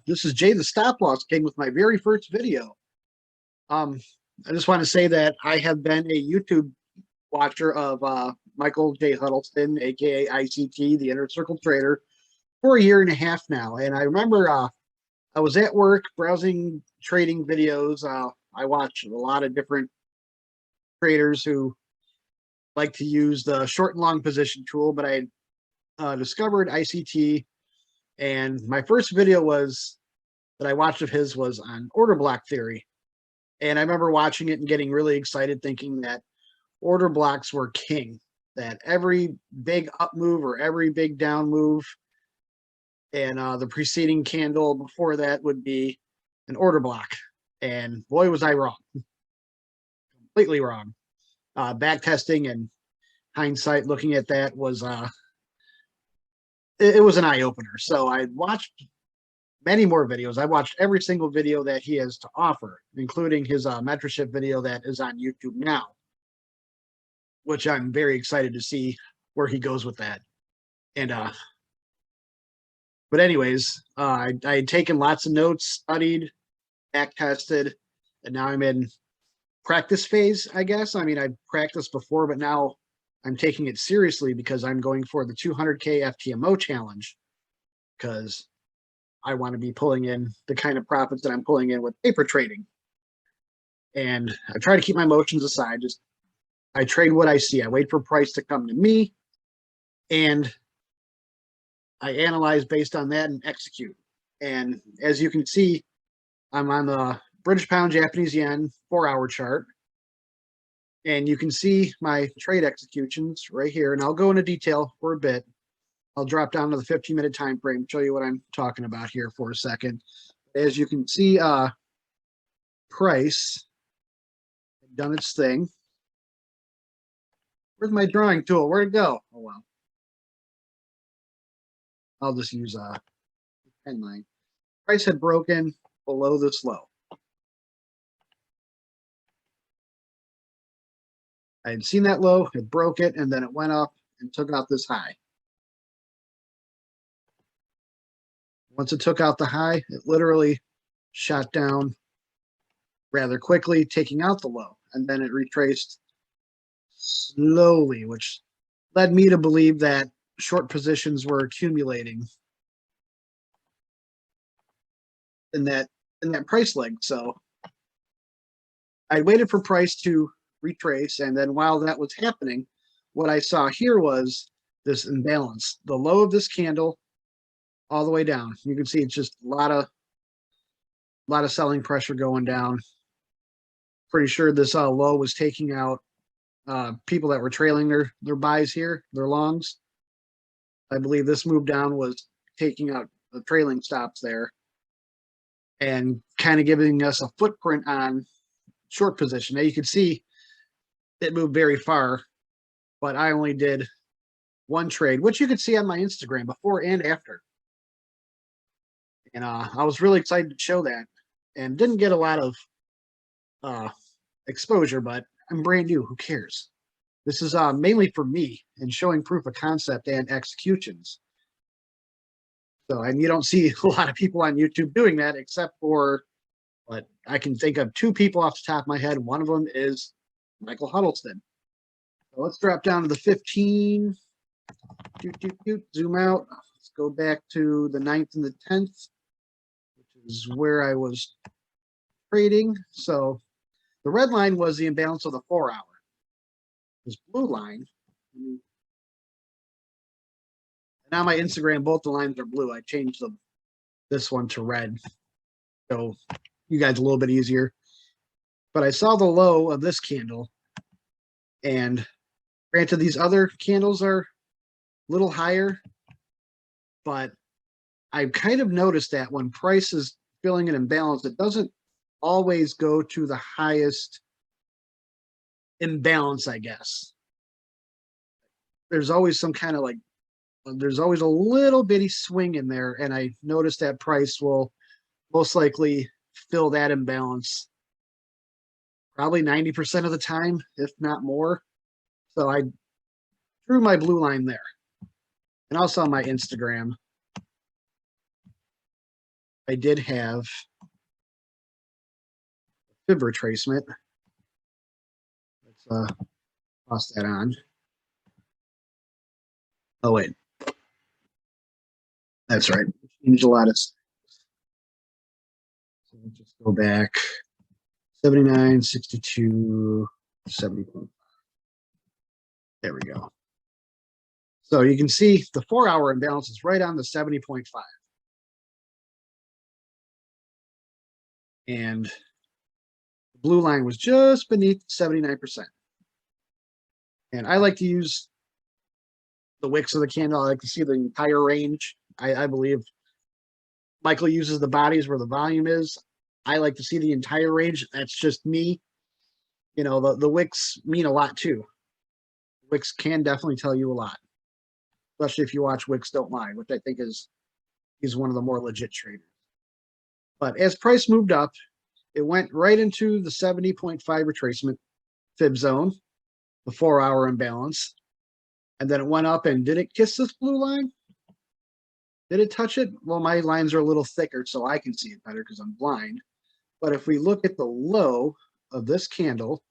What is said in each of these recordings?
This is Jay the Stop Loss King with my very first video. Um, I just want to say that I have been a YouTube watcher of Michael J. Huddleston, aka ICT, the Inner Circle Trader, for a year and a half now. And I remember I was at work browsing trading videos. I watch a lot of different traders who like to use the short and long position tool, but I discovered ICT, and my first video that I watched of his was on order block theory. And I remember watching it and getting really excited, thinking that order blocks were king, that every big up move or every big down move and the preceding candle before that would be an order block. And boy, was I wrong. Completely wrong. Back testing and hindsight looking at that was it was an eye-opener. So I watched many more videos. I watched every single video that he has to offer, including his mentorship video that is on YouTube now, which I'm very excited to see where he goes with that. And but anyways, I had taken lots of notes, studied, back tested, and now I'm in practice phase, I guess. I mean, I practiced before, but now I'm taking it seriously because I'm going for the 200K FTMO challenge, because I want to be pulling in the kind of profits that I'm pulling in with paper trading. And I try to keep my emotions aside. Just I trade what I see. I wait for price to come to me, and I analyze based on that and execute. And as you can see, I'm on the British pound Japanese yen 4-hour chart. And you can see my trade executions right here. And I'll go into detail for a bit. I'll drop down to the 15-minute time frame, show you what I'm talking about here for a second. As you can see, price done its thing. Where's my drawing tool? Where'd it go? Oh, well. I'll just use a pen line. Price had broken below this low. I had seen that low, it broke it, and then it went up and took out this high. Once it took out the high, it literally shot down rather quickly, taking out the low, and then it retraced slowly, which led me to believe that short positions were accumulating in that price leg. So I waited for price to retrace, and then while that was happening, what I saw here was this imbalance. The low of this candle all the way down. You can see it's just a lot of selling pressure going down. Pretty sure this low was taking out people that were trailing their buys here, their longs. I believe this move down was taking out the trailing stops there and kind of giving us a footprint on short position. Now you can see it moved very far, but I only did one trade, which you could see on my Instagram before and after. And I was really excited to show that, and didn't get a lot of exposure, but I'm brand new. Who cares? This is mainly for me and showing proof of concept and executions. So, and you don't see a lot of people on YouTube doing that, except for, but I can think of two people off the top of my head. One of them is Michael Huddleston. So let's drop down to the 15. Zoom out. Let's go back to the 9th and the 10th, which is where I was trading. So the red line was the imbalance of the 4-hour. This blue line, and now my Instagram, both the lines are blue. I changed this one to red, so you guys a little bit easier. But I saw the low of this candle, and granted, these other candles are a little higher, but I've kind of noticed that when price is filling an imbalance, it doesn't always go to the highest imbalance, I guess. There's always some kind of there's always a little bitty swing in there, and I noticed that price will most likely fill that imbalance probably 90% of the time, if not more. So I drew my blue line there, and also on my Instagram. I did have fib retracement. Let's toss that on. Oh wait, that's right. Changed a lot of. So we'll just go back. 79, 62, 70. There we go. So you can see the 4-hour imbalance is right on the 70.5. And the blue line was just beneath 79%. And I like to use the wicks of the candle. I like to see the entire range. I believe Michael uses the bodies where the volume is. I like to see the entire range. That's just me. You know, the wicks mean a lot too. Wicks can definitely tell you a lot, especially if you watch Wicks Don't Lie, which I think he's one of the more legit traders. But as price moved up, it went right into the 70.5 retracement fib zone, the 4-hour imbalance. And then it went up, and did it kiss this blue line? Did it touch it? Well, my lines are a little thicker, so I can see it better because I'm blind. But if we look at the low of this candle,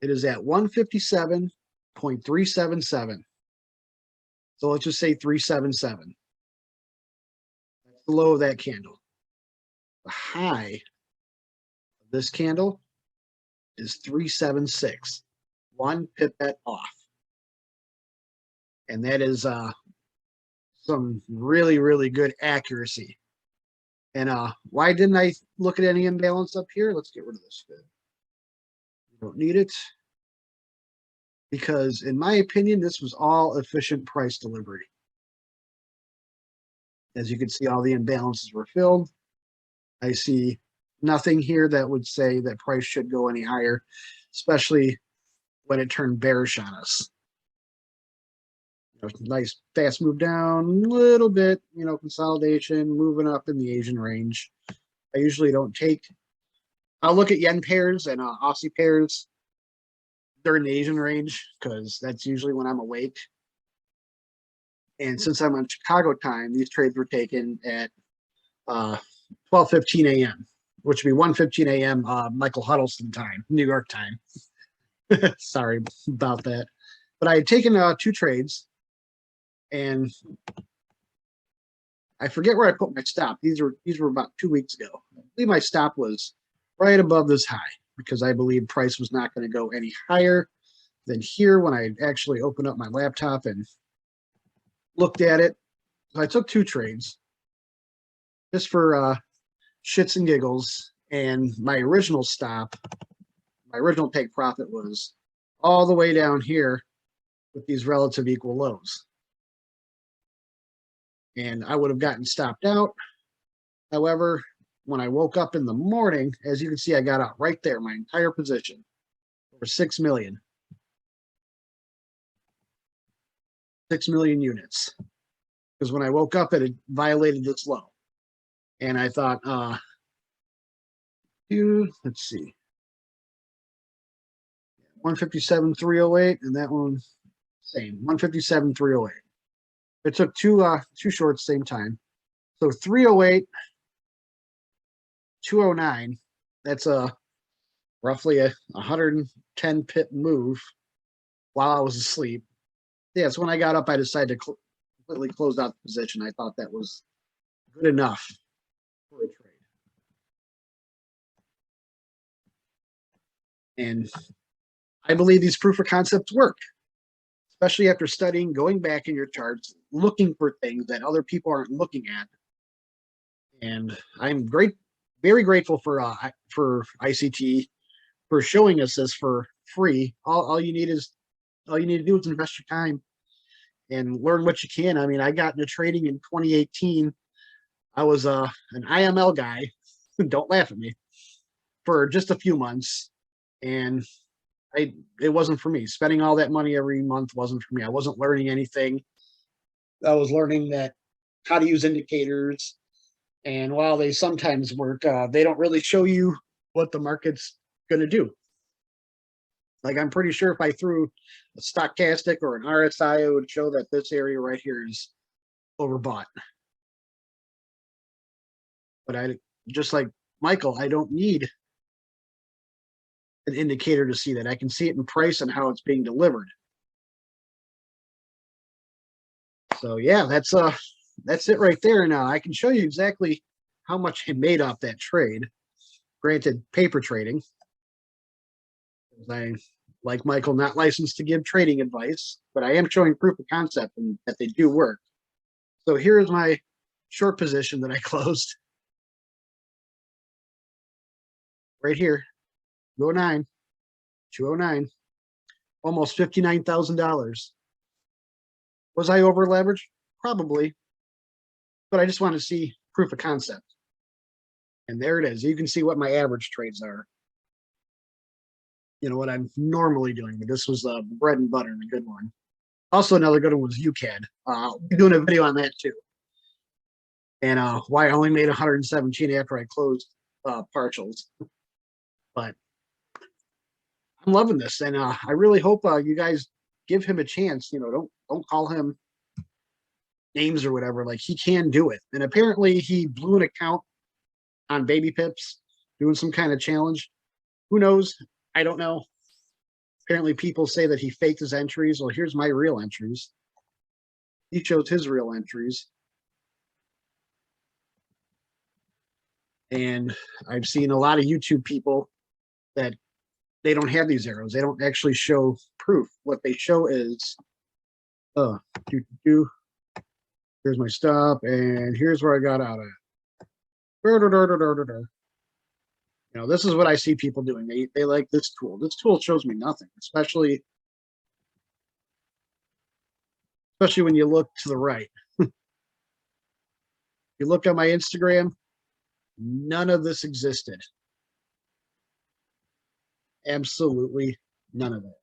it is at 157.377. So let's just say 377. That's the low of that candle. The high of this candle is 376, 1 pipette off. And that is some really, really good accuracy. And why didn't I look at any imbalance up here? Let's get rid of this fib. We don't need it. Because in my opinion, this was all efficient price delivery. As you can see, all the imbalances were filled. I see nothing here that would say that price should go any higher, especially when it turned bearish on us. Nice fast move down a little bit, consolidation, moving up in the Asian range. I usually don't take, I'll look at yen pairs and Aussie pairs during the Asian range because that's usually when I'm awake. And since I'm on Chicago time, these trades were taken at 12:15 a.m., which would be 1:15 a.m. Michael Huddleston time, New York time. Sorry about that. But I had taken 2 trades, and I forget where I put my stop. These were about 2 weeks ago. I believe my stop was right above this high because I believe price was not going to go any higher than here when I actually opened up my laptop and looked at it. So I took 2 trades just for shits and giggles. And my original stop, my original take profit was all the way down here with these relative equal lows. And I would have gotten stopped out. However, when I woke up in the morning, as you can see, I got out right there, my entire position, over 6 million. 6 million units. Because when I woke up, it had violated this low. And I thought, let's see. 157.308, and that one, same, 157.308. It took two shorts same time. So 308, 209, that's roughly a 110 pip move while I was asleep. Yeah, so when I got up, I decided to completely close out the position. I thought that was good enough for a trade. And I believe these proof of concepts work, especially after studying, going back in your charts, looking for things that other people aren't looking at. And I'm very grateful for ICT for showing us this for free. All you need to do is invest your time and learn what you can. I mean, I got into trading in 2018. I was an IML guy. Don't laugh at me. For just a few months, and it wasn't for me. Spending all that money every month wasn't for me. I wasn't learning anything. I was learning that how to use indicators, and while they sometimes work, they don't really show you what the market's going to do. Like, I'm pretty sure if I threw a stochastic or an RSI, it would show that this area right here is overbought. But just like Michael, I don't need an indicator to see that. I can see it in price and how it's being delivered. So yeah, that's it right there. Now I can show you exactly how much I made off that trade. Granted, paper trading. I, like Michael, not licensed to give trading advice, but I am showing proof of concept and that they do work. So here's my short position that I closed. Right here, 209, 209, almost $59,000. Was I over leveraged? Probably, but I just want to see proof of concept. And there it is. You can see what my average trades are. You know, what I'm normally doing, but this was the bread and butter, the good one. Also, another good one was UCAD. We'll be doing a video on that too. And why I only made 117 after I closed partials. But I'm loving this, and I really hope you guys give him a chance. You know, don't call him names or whatever. Like, he can do it. And apparently he blew an account on Baby Pips doing some kind of challenge. Who knows? I don't know. Apparently people say that he faked his entries. Well, here's my real entries. He chose his real entries. And I've seen a lot of YouTube people that they don't have these arrows. They don't actually show proof. What they show is, here's my stop, and here's where I got out at. You know, this is what I see people doing. They like this tool. This tool shows me nothing, especially when you look to the right. You look at my Instagram, none of this existed. Absolutely none of it.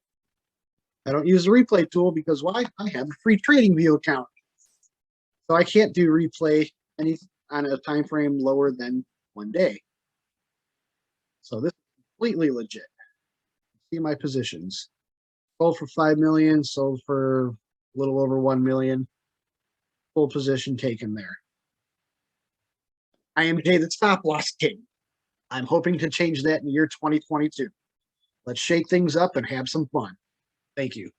I don't use the replay tool because why? I have a free TradingView account. So I can't do replay on a time frame lower than 1 day. So this is completely legit. See my positions. Sold for 5 million, sold for a little over 1 million. Full position taken there. I am Jay the Stop Loss King. I'm hoping to change that in the year 2022. Let's shake things up and have some fun. Thank you.